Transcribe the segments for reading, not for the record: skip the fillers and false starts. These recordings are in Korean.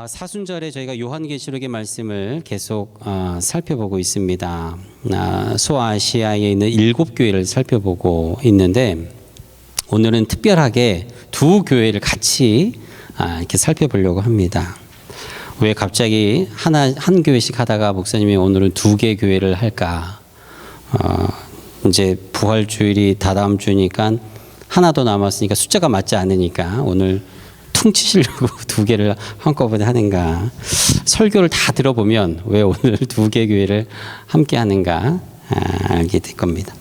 사순절에 저희가 요한계시록의 말씀을 계속 살펴보고 있습니다. 소아시아에 있는 7교회를 살펴보고 있는데 오늘은 특별하게 두 교회를 같이 이렇게 살펴보려고 합니다. 왜 갑자기 한 교회씩 하다가 목사님이 오늘은 두 개 교회를 할까? 이제 부활주일이 다다음 주니까 하나 더 남았으니까 숫자가 맞지 않으니까 오늘 퉁치시려고 두 개를 한꺼번에 하는가. 설교를 다 들어보면 왜 오늘 두 개 교회를 함께 하는가 알게 될 겁니다.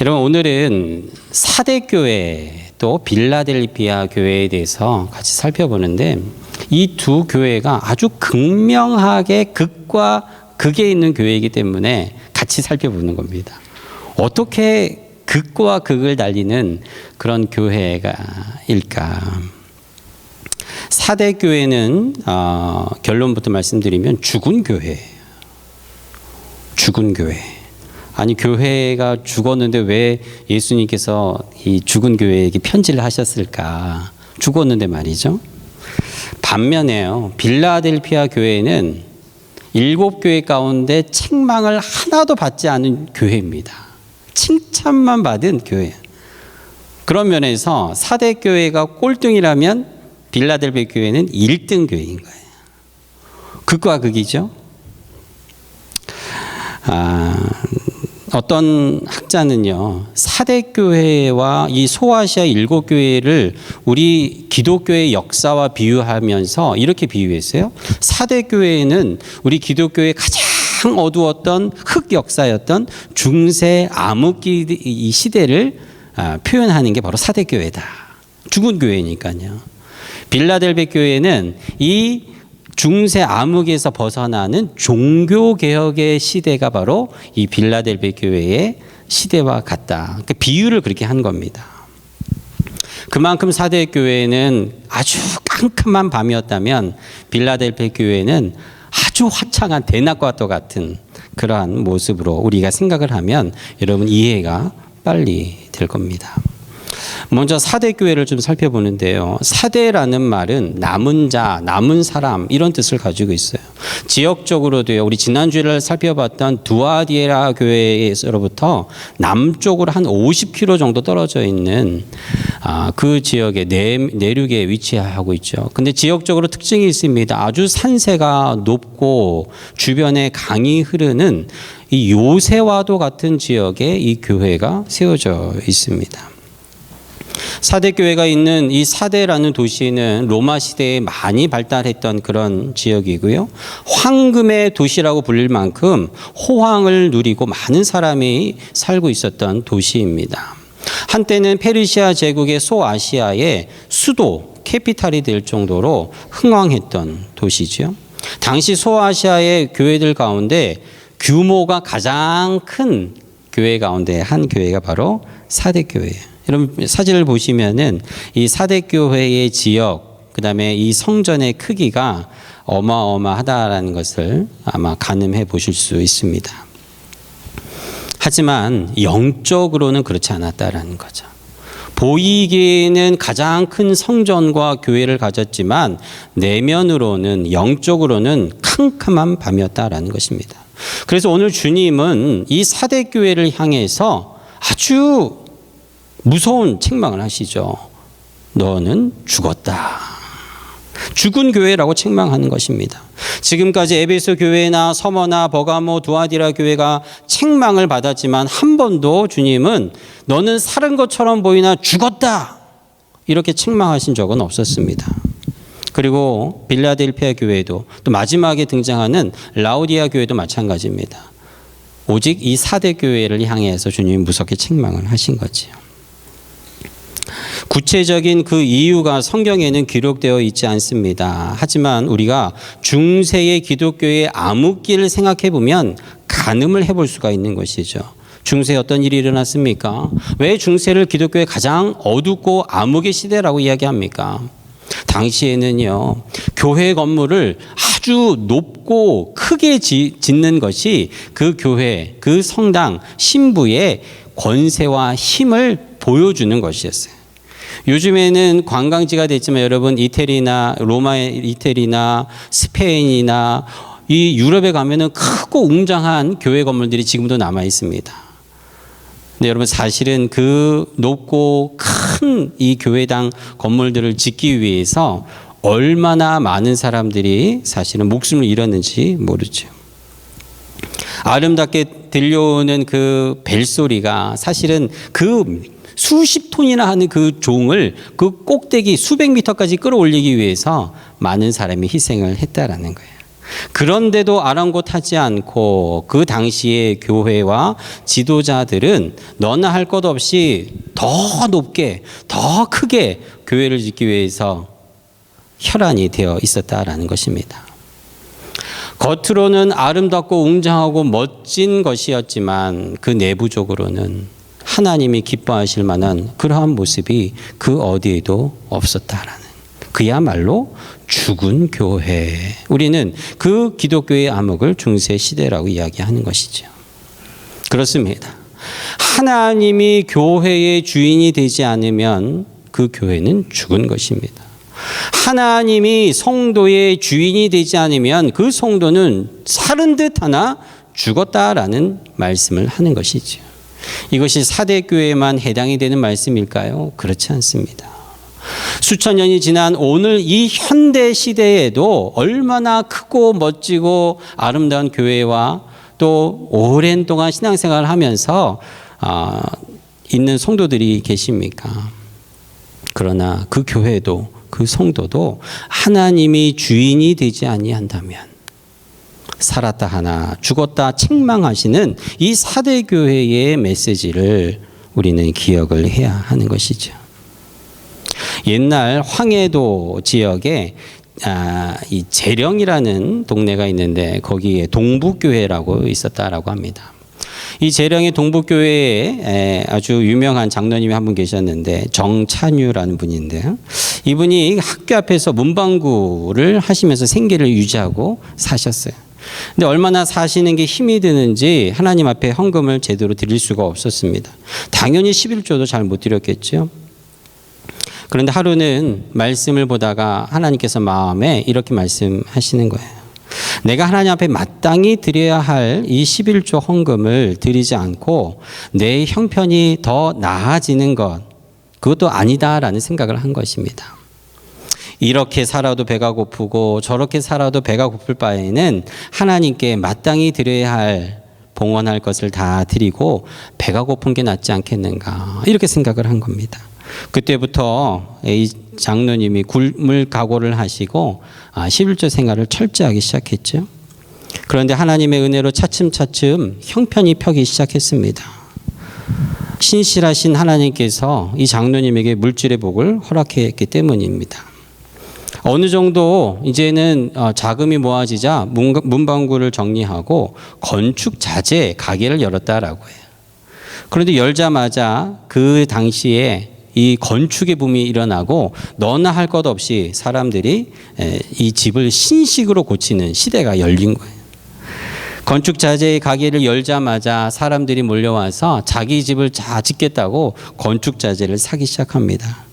여러분, 오늘은 사대교회 또 빌라델피아 교회에 대해서 같이 살펴보는데 이 두 교회가 아주 극명하게 극과 극에 있는 교회이기 때문에 같이 살펴보는 겁니다. 어떻게 극과 극을 달리는 그런 교회가일까? 사대교회는 결론부터 말씀드리면 죽은 교회. 죽은 교회. 아니, 교회가 죽었는데 왜 예수님께서 이 죽은 교회에게 편지를 하셨을까? 죽었는데 말이죠. 반면에요, 빌라델피아 교회는 7교회 가운데 책망을 하나도 받지 않은 교회입니다. 칭찬만 받은 교회. 그런 면에서 사대교회가 꼴등이라면 빌라델피아 교회는 1등 교회인 거예요. 극과 극이죠. 어떤 학자는요, 사대교회와 이 소아시아 7교회를 우리 기독교의 역사와 비유하면서 이렇게 비유했어요. 사대교회는 우리 기독교의 가장 어두웠던 흑역사였던 중세 암흑기 이 시대를 표현하는 게 바로 사대교회다. 죽은 교회니까요. 빌라델피아 교회는 이 중세 암흑에서 벗어나는 종교개혁의 시대가 바로 이 빌라델피아 교회의 시대와 같다. 그러니까 비유를 그렇게 한 겁니다. 그만큼 사대교회는 아주 깜깜한 밤이었다면 빌라델피아 교회는 아주 화창한 대낮과 같은 그러한 모습으로 우리가 생각을 하면 여러분 이해가 빨리 될 겁니다. 먼저 사대교회를 좀 살펴보는데요. 사대라는 말은 남은 자, 남은 사람 이런 뜻을 가지고 있어요. 지역적으로도요. 우리 지난주에 살펴봤던 두아디에라 교회에서부터 남쪽으로 한 50km 정도 떨어져 있는 그 지역의 내륙에 위치하고 있죠. 근데 지역적으로 특징이 있습니다. 아주 산세가 높고 주변에 강이 흐르는 이 요새와도 같은 지역에 이 교회가 세워져 있습니다. 사대교회가 있는 이 사대라는 도시는 로마 시대에 많이 발달했던 그런 지역이고요. 황금의 도시라고 불릴 만큼 호황을 누리고 많은 사람이 살고 있었던 도시입니다. 한때는 페르시아 제국의 소아시아의 수도, 캐피탈이 될 정도로 흥왕했던 도시죠. 당시 소아시아의 교회들 가운데 규모가 가장 큰 교회 가운데 한 교회가 바로 사대교회예요. 여러분 사진을 보시면은 이 사대교회의 지역, 그 다음에 이 성전의 크기가 어마어마하다라는 것을 아마 가늠해 보실 수 있습니다. 하지만 영적으로는 그렇지 않았다라는 거죠. 보이기에는 가장 큰 성전과 교회를 가졌지만 내면으로는 영적으로는 캄캄한 밤이었다라는 것입니다. 그래서 오늘 주님은 이 사대교회를 향해서 아주 무서운 책망을 하시죠. 너는 죽었다. 죽은 교회라고 책망하는 것입니다. 지금까지 에베소 교회나 서머나 버가모 두아디라 교회가 책망을 받았지만 한 번도 주님은 너는 살은 것처럼 보이나 죽었다. 이렇게 책망하신 적은 없었습니다. 그리고 빌라델피아 교회도 또 마지막에 등장하는 라오디아 교회도 마찬가지입니다. 오직 이 사대 교회를 향해서 주님이 무섭게 책망을 하신 거지요. 구체적인 그 이유가 성경에는 기록되어 있지 않습니다. 하지만 우리가 중세의 기독교의 암흑기를 생각해 보면 가늠을 해볼 수가 있는 것이죠. 중세에 어떤 일이 일어났습니까? 왜 중세를 기독교의 가장 어둡고 암흑의 시대라고 이야기합니까? 당시에는요, 교회 건물을 아주 높고 크게 짓는 것이 그 교회, 그 성당, 신부의 권세와 힘을 보여주는 것이었어요. 요즘에는 관광지가 됐지만 여러분 이태리나 이태리나 스페인이나 이 유럽에 가면은 크고 웅장한 교회 건물들이 지금도 남아 있습니다. 근데 여러분 사실은 그 높고 큰 이 교회당 건물들을 짓기 위해서 얼마나 많은 사람들이 사실은 목숨을 잃었는지 모르죠. 아름답게 들려오는 그 벨소리가 사실은 그 수십 톤이나 하는 그 종을 그 꼭대기 수백 미터까지 끌어올리기 위해서 많은 사람이 희생을 했다라는 거예요. 그런데도 아랑곳하지 않고 그 당시의 교회와 지도자들은 너나 할 것 없이 더 높게 더 크게 교회를 짓기 위해서 혈안이 되어 있었다라는 것입니다. 겉으로는 아름답고 웅장하고 멋진 것이었지만 그 내부적으로는 하나님이 기뻐하실 만한 그러한 모습이 그 어디에도 없었다라는, 그야말로 죽은 교회. 우리는 그 기독교의 암흑을 중세 시대라고 이야기하는 것이죠. 그렇습니다. 하나님이 교회의 주인이 되지 않으면 그 교회는 죽은 것입니다. 하나님이 성도의 주인이 되지 않으면 그 성도는 살은 듯 하나 죽었다라는 말씀을 하는 것이죠. 이것이 사대교회에만 해당이 되는 말씀일까요? 그렇지 않습니다. 수천 년이 지난 오늘 이 현대 시대에도 얼마나 크고 멋지고 아름다운 교회와 또 오랜 동안 신앙생활을 하면서 있는 성도들이 계십니까? 그러나 그 교회도 그 성도도 하나님이 주인이 되지 아니한다면 살았다 하나 죽었다 책망하시는 이 사대교회의 메시지를 우리는 기억을 해야 하는 것이죠. 옛날 황해도 지역에 이 재령이라는 동네가 있는데 거기에 동북교회라고 있었다라고 합니다. 이 재령의 동북교회에 아주 유명한 장로님이 한 분 계셨는데 정찬유라는 분인데요. 이분이 학교 앞에서 문방구를 하시면서 생계를 유지하고 사셨어요. 근데 얼마나 사시는 게 힘이 드는지 하나님 앞에 헌금을 제대로 드릴 수가 없었습니다. 당연히 11조도 잘 못 드렸겠죠. 그런데 하루는 말씀을 보다가 하나님께서 마음에 이렇게 말씀하시는 거예요. 내가 하나님 앞에 마땅히 드려야 할 이 11조 헌금을 드리지 않고 내 형편이 더 나아지는 것, 그것도 아니다라는 생각을 한 것입니다. 이렇게 살아도 배가 고프고 저렇게 살아도 배가 고플 바에는 하나님께 마땅히 드려야 할 봉헌할 것을 다 드리고 배가 고픈 게 낫지 않겠는가, 이렇게 생각을 한 겁니다. 그때부터 이 장로님이 굶을 각오를 하시고 11조 생활을 철저하게 시작했죠. 그런데 하나님의 은혜로 차츰차츰 형편이 펴기 시작했습니다. 신실하신 하나님께서 이 장로님에게 물질의 복을 허락했기 때문입니다. 어느 정도 이제는 자금이 모아지자 문방구를 정리하고 건축 자재 가게를 열었다라고 해요. 그런데 열자마자 그 당시에 이 건축의 붐이 일어나고 너나 할 것 없이 사람들이 이 집을 신식으로 고치는 시대가 열린 거예요. 건축 자재의 가게를 열자마자 사람들이 몰려와서 자기 집을 다 짓겠다고 건축 자재를 사기 시작합니다.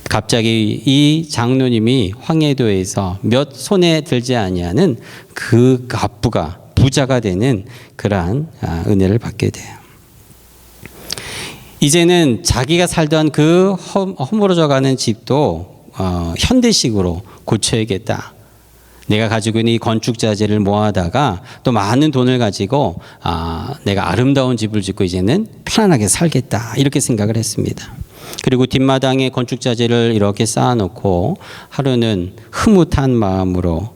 갑자기 이 장로님이 황해도에서 몇 손에 들지 아니하는 그 갑부가 부자가 되는 그러한 은혜를 받게 돼요. 이제는 자기가 살던 그 허물어져가는 집도 현대식으로 고쳐야겠다. 내가 가지고 있는 이 건축 자재를 모아다가 또 많은 돈을 가지고 내가 아름다운 집을 짓고 이제는 편안하게 살겠다, 이렇게 생각을 했습니다. 그리고 뒷마당에 건축 자재를 이렇게 쌓아놓고 하루는 흐뭇한 마음으로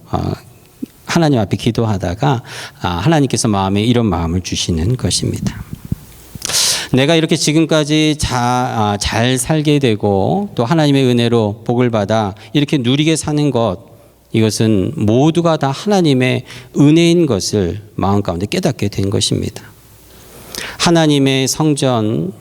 하나님 앞에 기도하다가 하나님께서 마음에 이런 마음을 주시는 것입니다. 내가 이렇게 지금까지 잘 살게 되고 또 하나님의 은혜로 복을 받아 이렇게 누리게 사는 것, 이것은 모두가 다 하나님의 은혜인 것을 마음 가운데 깨닫게 된 것입니다. 하나님의 성전,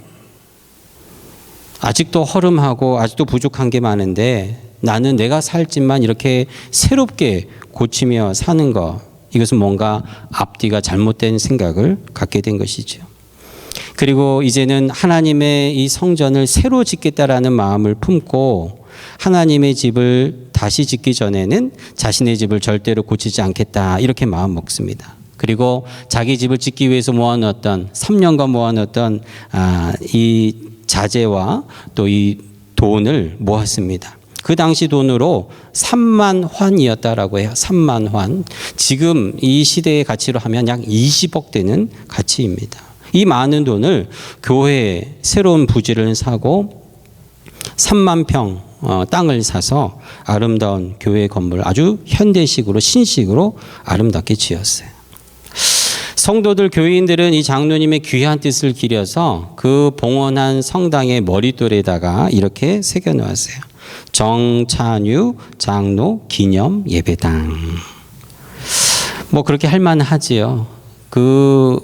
아직도 허름하고 아직도 부족한 게 많은데 나는 내가 살 집만 이렇게 새롭게 고치며 사는 것, 이것은 뭔가 앞뒤가 잘못된 생각을 갖게 된 것이죠. 그리고 이제는 하나님의 이 성전을 새로 짓겠다라는 마음을 품고 하나님의 집을 다시 짓기 전에는 자신의 집을 절대로 고치지 않겠다 이렇게 마음 먹습니다. 그리고 자기 집을 짓기 위해서 모아놓았던 3년간 모아놓았던 이 자재와 또 이 돈을 모았습니다. 그 당시 돈으로 3만 환이었다라고 해요. 3만 환. 지금 이 시대의 가치로 하면 약 20억 되는 가치입니다. 이 많은 돈을 교회에 새로운 부지를 사고 3만 평 땅을 사서 아름다운 교회 건물을 아주 현대식으로 신식으로 아름답게 지었어요. 성도들 교인들은 이 장로님의 귀한 뜻을 기려서 그 봉헌한 성당의 머릿돌에다가 이렇게 새겨 놓았어요. 정찬유 장로 기념 예배당. 뭐 그렇게 할 만하지요. 그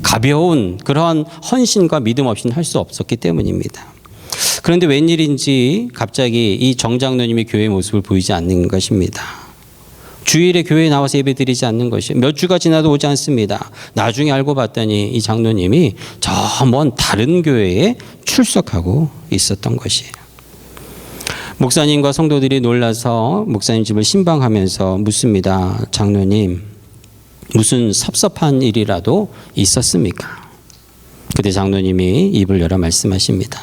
가벼운 그런 헌신과 믿음 없이는 할 수 없었기 때문입니다. 그런데 웬일인지 갑자기 이 정장로님이 교회의 모습을 보이지 않는 것입니다. 주일에 교회에 나와서 예배드리지 않는 것이 몇 주가 지나도 오지 않습니다. 나중에 알고 봤더니 이 장로님이 저 먼 다른 교회에 출석하고 있었던 것이에요. 목사님과 성도들이 놀라서 목사님 집을 신방하면서 묻습니다. 장로님, 무슨 섭섭한 일이라도 있었습니까? 그때 장로님이 입을 열어 말씀하십니다.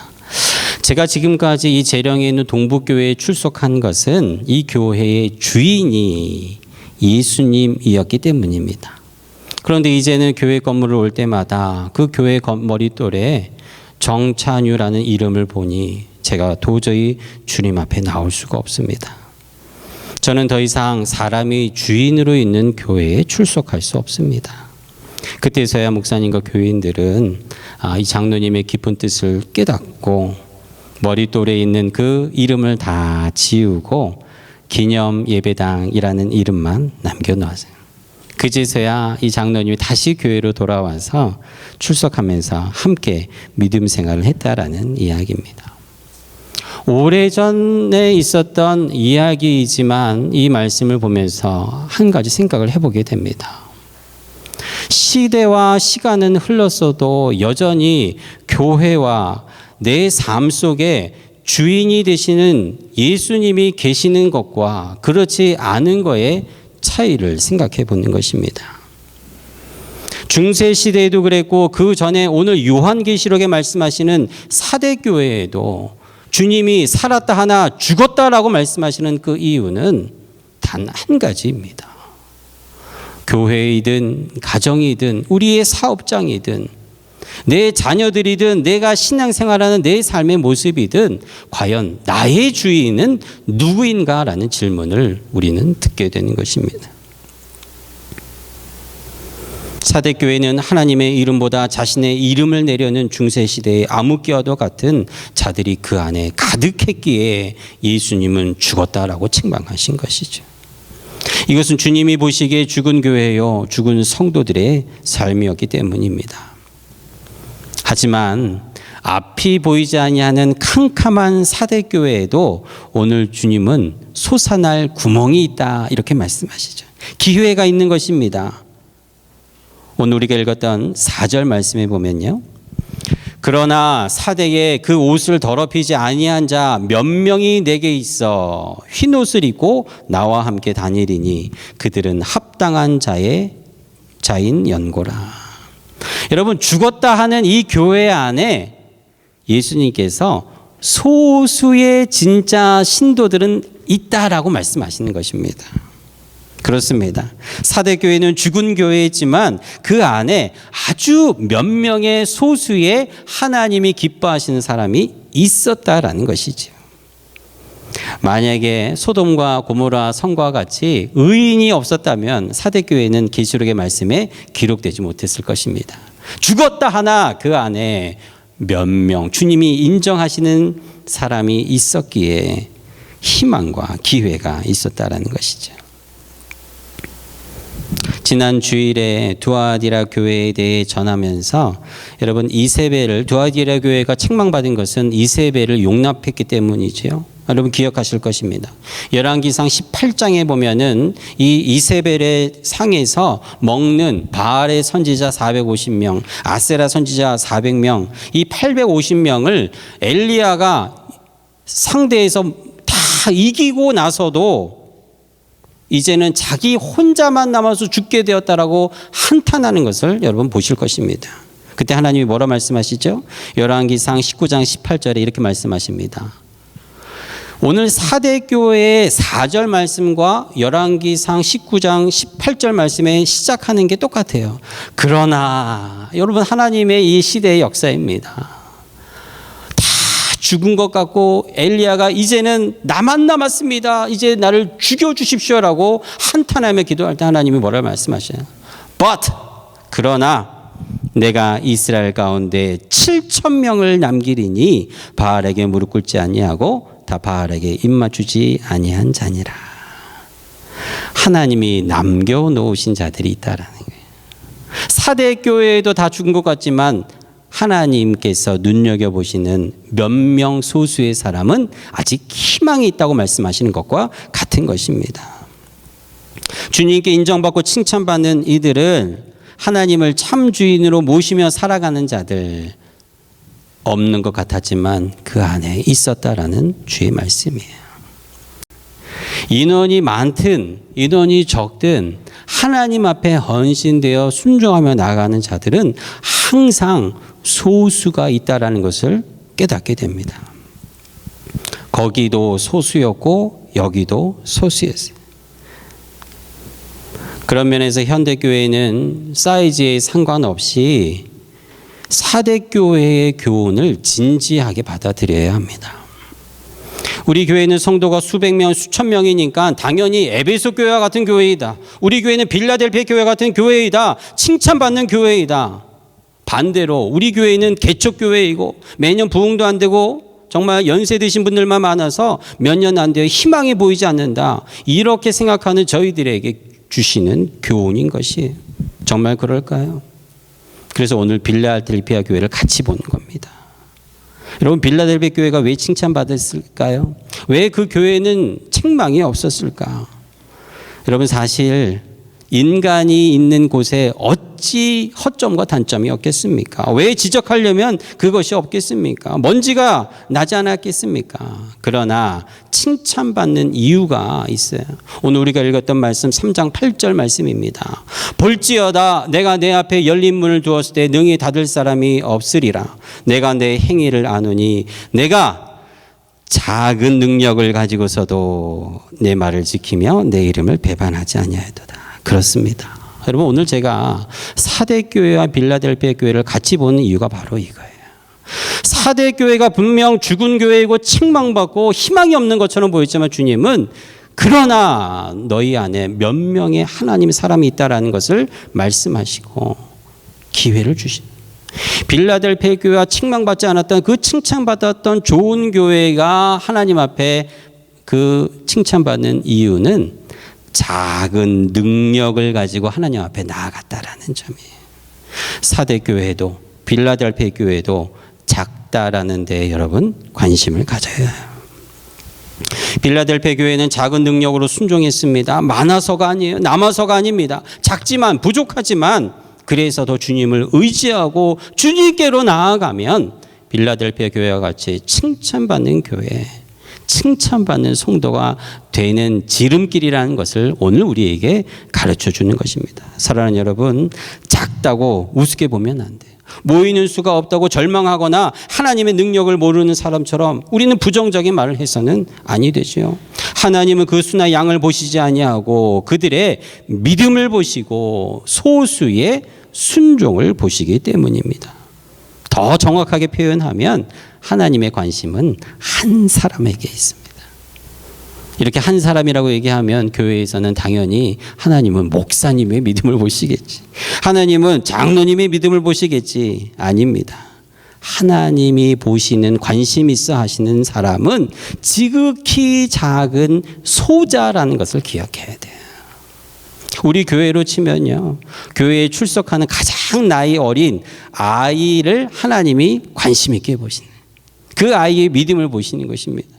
제가 지금까지 이 재령에 있는 동북교회에 출석한 것은 이 교회의 주인이 예수님이었기 때문입니다. 그런데 이제는 교회 건물을 올 때마다 그 교회 머릿돌에 정찬유라는 이름을 보니 제가 도저히 주님 앞에 나올 수가 없습니다. 저는 더 이상 사람이 주인으로 있는 교회에 출석할 수 없습니다. 그때서야 목사님과 교인들은 이 장로님의 깊은 뜻을 깨닫고 머릿돌에 있는 그 이름을 다 지우고 기념 예배당이라는 이름만 남겨놓았어요. 그제서야 이 장로님이 다시 교회로 돌아와서 출석하면서 함께 믿음 생활을 했다라는 이야기입니다. 오래전에 있었던 이야기이지만 이 말씀을 보면서 한 가지 생각을 해보게 됩니다. 시대와 시간은 흘렀어도 여전히 교회와 내 삶 속에 주인이 되시는 예수님이 계시는 것과 그렇지 않은 것의 차이를 생각해 보는 것입니다. 중세 시대에도 그랬고 그 전에 오늘 요한계시록에 말씀하시는 사대교회에도 주님이 살았다 하나 죽었다라고 말씀하시는 그 이유는 단 한 가지입니다. 교회이든 가정이든 우리의 사업장이든 내 자녀들이든 내가 신앙생활하는 내 삶의 모습이든 과연 나의 주인은 누구인가라는 질문을 우리는 듣게 되는 것입니다. 사대교회는 하나님의 이름보다 자신의 이름을 내려는 중세시대의 암흑기와도 같은 자들이 그 안에 가득했기에 예수님은 죽었다라고 책망하신 것이죠. 이것은 주님이 보시기에 죽은 교회요, 죽은 성도들의 삶이었기 때문입니다. 하지만 앞이 보이지 아니하는 캄캄한 사대교회에도 오늘 주님은 솟아날 구멍이 있다 이렇게 말씀하시죠. 기회가 있는 것입니다. 오늘 우리가 읽었던 4절 말씀에 보면요. 그러나 사대에 그 옷을 더럽히지 아니한 자 몇 명이 내게 있어 흰 옷을 입고 나와 함께 다니리니 그들은 합당한 자인 연고라. 여러분, 죽었다 하는 이 교회 안에 예수님께서 소수의 진짜 신도들은 있다라고 말씀하시는 것입니다. 그렇습니다. 사대교회는 죽은 교회이지만 그 안에 아주 몇 명의 소수의 하나님이 기뻐하시는 사람이 있었다라는 것이죠. 만약에 소돔과 고모라 성과 같이 의인이 없었다면 사대교회는 계시록의 말씀에 기록되지 못했을 것입니다. 죽었다 하나 그 안에 몇 명 주님이 인정하시는 사람이 있었기에 희망과 기회가 있었다라는 것이죠. 지난 주일에 두아디라 교회에 대해 전하면서 여러분 두아디라 교회가 책망받은 것은 이세벨을 용납했기 때문이죠. 여러분 기억하실 것입니다. 열왕기상 18장에 보면은 이 이세벨의 상에서 먹는 바알의 선지자 450명, 아세라 선지자 400명, 이 850명을 엘리야가 상대해서 다 이기고 나서도 이제는 자기 혼자만 남아서 죽게 되었다라고 한탄하는 것을 여러분 보실 것입니다. 그때 하나님이 뭐라 말씀하시죠? 열왕기상 19장 18절에 이렇게 말씀하십니다. 오늘 사대교회의 4절 말씀과 열왕기상 19장 18절 말씀에 시작하는 게 똑같아요. 그러나 여러분 하나님의 이 시대의 역사입니다. 다 죽은 것 같고 엘리야가 이제는 나만 남았습니다. 이제 나를 죽여주십시오라고 한탄하며 기도할 때 하나님이 뭐라 말씀하셔요? But 그러나 내가 이스라엘 가운데 7,000명을 남기리니 바알에게 무릎 꿇지 아니하고 다 바알에게 입맞추지 아니한 자니라. 하나님이 남겨놓으신 자들이 있다라는 거예요. 사대 교회에도 다 죽은 것 같지만 하나님께서 눈여겨보시는 몇 명 소수의 사람은 아직 희망이 있다고 말씀하시는 것과 같은 것입니다. 주님께 인정받고 칭찬받는 이들은 하나님을 참 주인으로 모시며 살아가는 자들, 없는 것 같았지만 그 안에 있었다라는 주의 말씀이에요. 인원이 많든 인원이 적든 하나님 앞에 헌신되어 순종하며 나아가는 자들은 항상 소수가 있다라는 것을 깨닫게 됩니다. 거기도 소수였고 여기도 소수였어요. 그런 면에서 현대교회는 사이즈에 상관없이 사대교회의 교훈을 진지하게 받아들여야 합니다. 우리 교회는 성도가 수백 명, 수천 명이니까 당연히 에베소 교회와 같은 교회이다. 우리 교회는 빌라델피아 교회 같은 교회이다. 칭찬받는 교회이다. 반대로 우리 교회는 개척교회이고 매년 부흥도 안 되고 정말 연세 드신 분들만 많아서 몇 년 안 되어 희망이 보이지 않는다. 이렇게 생각하는 저희들에게 주시는 교훈인 것이 정말 그럴까요? 그래서 오늘 빌라델피아 교회를 같이 보는 겁니다. 여러분 빌라델피아 교회가 왜 칭찬받았을까요? 왜 그 교회는 책망이 없었을까? 여러분 사실 인간이 있는 곳에 어찌 허점과 단점이 없겠습니까? 왜 지적하려면 그것이 없겠습니까? 먼지가 나지 않았겠습니까? 그러나 칭찬받는 이유가 있어요. 오늘 우리가 읽었던 말씀 3장 8절 말씀입니다. 볼지어다 내가 내 앞에 열린 문을 두었을 때 능히 닫을 사람이 없으리라. 내가 내 행위를 아노니 내가 작은 능력을 가지고서도 내 말을 지키며 내 이름을 배반하지 아니하였도다. 그렇습니다. 여러분 오늘 제가 사대교회와 빌라델피아 교회를 같이 보는 이유가 바로 이거예요. 사대교회가 분명 죽은 교회이고 책망받고 희망이 없는 것처럼 보였지만 주님은 그러나 너희 안에 몇 명의 하나님의 사람이 있다라는 것을 말씀하시고 기회를 주신 빌라델피아 교회와 책망받지 않았던 그 칭찬받았던 좋은 교회가 하나님 앞에 그 칭찬받는 이유는 작은 능력을 가지고 하나님 앞에 나아갔다라는 점이에요. 사대교회도 빌라델피아 교회도 작다라는 데 여러분 관심을 가져야 해요. 빌라델피아 교회는 작은 능력으로 순종했습니다. 많아서가 아니에요. 남아서가 아닙니다. 작지만 부족하지만 그래서 더 주님을 의지하고 주님께로 나아가면 빌라델피아 교회와 같이 칭찬받는 교회, 칭찬받는 성도가 되는 지름길이라는 것을 오늘 우리에게 가르쳐 주는 것입니다. 사랑하는 여러분, 작다고 우습게 보면 안 돼요. 모이는 수가 없다고 절망하거나 하나님의 능력을 모르는 사람처럼 우리는 부정적인 말을 해서는 아니 되죠. 하나님은 그 수나 양을 보시지 아니하고 그들의 믿음을 보시고 소수의 순종을 보시기 때문입니다. 더 정확하게 표현하면 하나님의 관심은 한 사람에게 있습니다. 이렇게 한 사람이라고 얘기하면 교회에서는 당연히 하나님은 목사님의 믿음을 보시겠지. 하나님은 장로님의 믿음을 보시겠지. 아닙니다. 하나님이 보시는 관심 있어 하시는 사람은 지극히 작은 소자라는 것을 기억해야 돼요. 우리 교회로 치면요. 교회에 출석하는 가장 나이 어린 아이를 하나님이 관심 있게 보시는 그 아이의 믿음을 보시는 것입니다.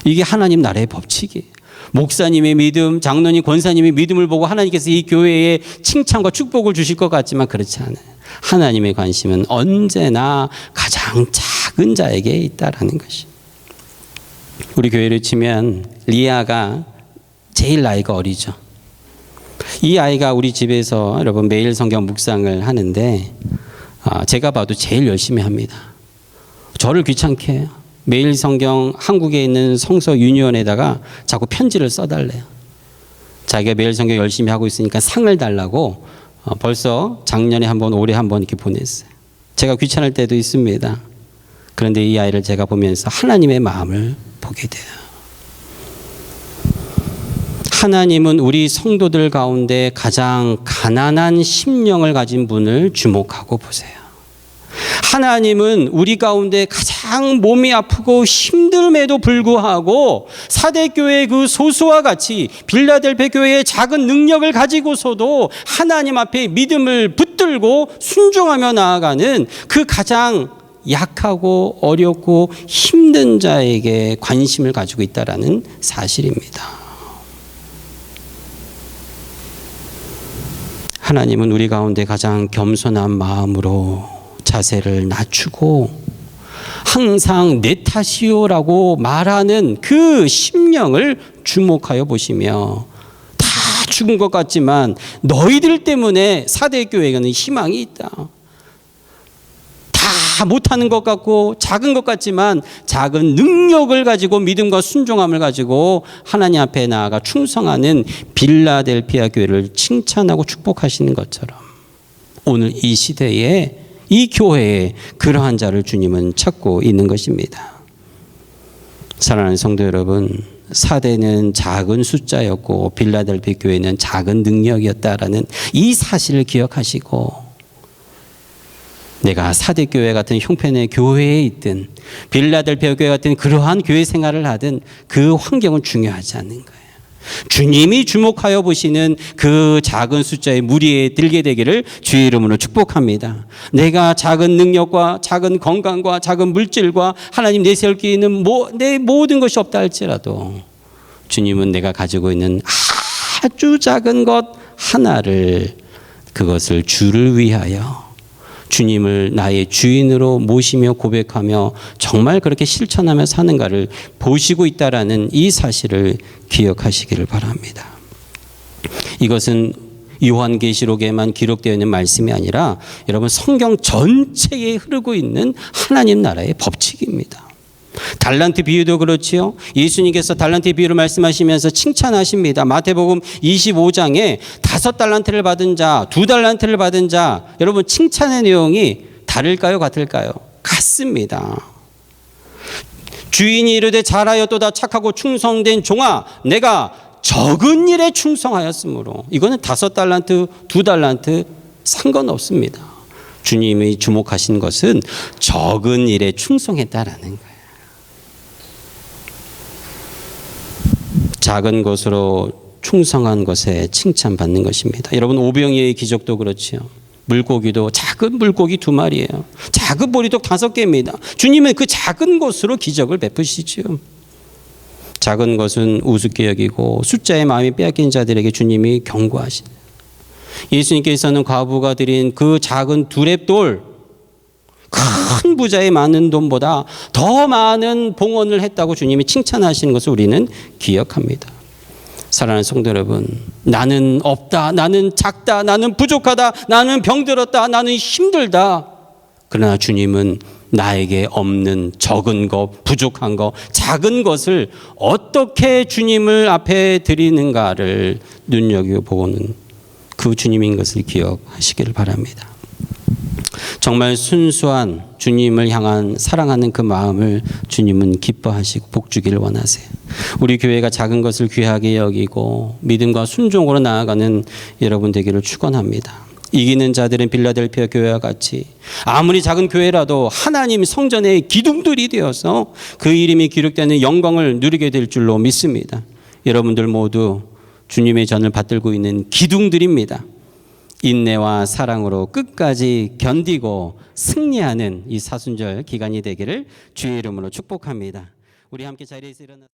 이게 하나님 나라의 법칙이에요. 목사님의 믿음, 장로님, 권사님의 믿음을 보고 하나님께서 이 교회에 칭찬과 축복을 주실 것 같지만 그렇지 않아요. 하나님의 관심은 언제나 가장 작은 자에게 있다라는 것이. 우리 교회를 치면 리아가 제일 나이가 어리죠. 이 아이가 우리 집에서 여러분 매일 성경 묵상을 하는데 제가 봐도 제일 열심히 합니다. 저를 귀찮게 해요. 매일 성경 한국에 있는 성서 유니온에다가 자꾸 편지를 써달래요. 자기가 매일 성경 열심히 하고 있으니까 상을 달라고 벌써 작년에 한 번, 올해 한 번 이렇게 보냈어요. 제가 귀찮을 때도 있습니다. 그런데 이 아이를 제가 보면서 하나님의 마음을 보게 돼요. 하나님은 우리 성도들 가운데 가장 가난한 심령을 가진 분을 주목하고 보세요. 하나님은 우리 가운데 가장 몸이 아프고 힘듦에도 불구하고 사대교회의 그 소수와 같이 빌라델피아 교회의 작은 능력을 가지고서도 하나님 앞에 믿음을 붙들고 순종하며 나아가는 그 가장 약하고 어렵고 힘든 자에게 관심을 가지고 있다는 사실입니다. 하나님은 우리 가운데 가장 겸손한 마음으로 자세를 낮추고 항상 내 탓이요라고 말하는 그 심령을 주목하여 보시며 다 죽은 것 같지만 너희들 때문에 사대교회에는 희망이 있다. 다 못하는 것 같고 작은 것 같지만 작은 능력을 가지고 믿음과 순종함을 가지고 하나님 앞에 나아가 충성하는 빌라델피아 교회를 칭찬하고 축복하시는 것처럼 오늘 이 시대에 이 교회에 그러한 자를 주님은 찾고 있는 것입니다. 사랑하는 성도 여러분, 사대는 작은 숫자였고 빌라델피아 교회는 작은 능력이었다라는 이 사실을 기억하시고 내가 사대교회 같은 형편의 교회에 있든 빌라델피아 교회 같은 그러한 교회 생활을 하든 그 환경은 중요하지 않는 거예요. 주님이 주목하여 보시는 그 작은 숫자의 무리에 들게 되기를 주의 이름으로 축복합니다. 내가 작은 능력과 작은 건강과 작은 물질과 하나님 내세울 게 있는 내 모든 것이 없다 할지라도 주님은 내가 가지고 있는 아주 작은 것 하나를 그것을 주를 위하여 주님을 나의 주인으로 모시며 고백하며 정말 그렇게 실천하며 사는가를 보시고 있다라는 이 사실을 기억하시기를 바랍니다. 이것은 요한계시록에만 기록되어 있는 말씀이 아니라 여러분 성경 전체에 흐르고 있는 하나님 나라의 법칙입니다. 달란트 비유도 그렇지요. 예수님께서 달란트 비유를 말씀하시면서 칭찬하십니다. 마태복음 25장에 5달란트를 받은 자, 2달란트를 받은 자, 여러분 칭찬의 내용이 다를까요? 같을까요? 같습니다. 주인이 이르되 잘하였도다 착하고 충성된 종아, 내가 적은 일에 충성하였으므로. 이거는 5달란트, 2달란트 상관없습니다. 주님이 주목하신 것은 적은 일에 충성했다라는 거예요. 작은 것으로 충성한 것에 칭찬받는 것입니다. 여러분 오병이어의 기적도 그렇지요. 물고기도 작은 물고기 2마리예요. 작은 보리떡 5개입니다. 주님은 그 작은 것으로 기적을 베푸시죠. 작은 것은 우습게 여기고 숫자의 마음이 빼앗긴 자들에게 주님이 경고하시네요. 예수님께서는 과부가 드린 그 작은 두렙돌, 큰 부자의 많은 돈보다 더 많은 봉헌을 했다고 주님이 칭찬하시는 것을 우리는 기억합니다. 사랑하는 성도 여러분, 나는 없다, 나는 작다, 나는 부족하다, 나는 병들었다, 나는 힘들다. 그러나 주님은 나에게 없는 적은 것, 부족한 것, 작은 것을 어떻게 주님을 앞에 드리는가를 눈여겨보는 그 주님인 것을 기억하시기를 바랍니다. 정말 순수한 주님을 향한 사랑하는 그 마음을 주님은 기뻐하시고 복주기를 원하세요. 우리 교회가 작은 것을 귀하게 여기고 믿음과 순종으로 나아가는 여러분 되기를 축원합니다. 이기는 자들은 빌라델피아 교회와 같이 아무리 작은 교회라도 하나님 성전의 기둥들이 되어서 그 이름이 기록되는 영광을 누리게 될 줄로 믿습니다. 여러분들 모두 주님의 전을 받들고 있는 기둥들입니다. 인내와 사랑으로 끝까지 견디고 승리하는 이 사순절 기간이 되기를 주의 이름으로 축복합니다. 우리 함께 자리에서 일어나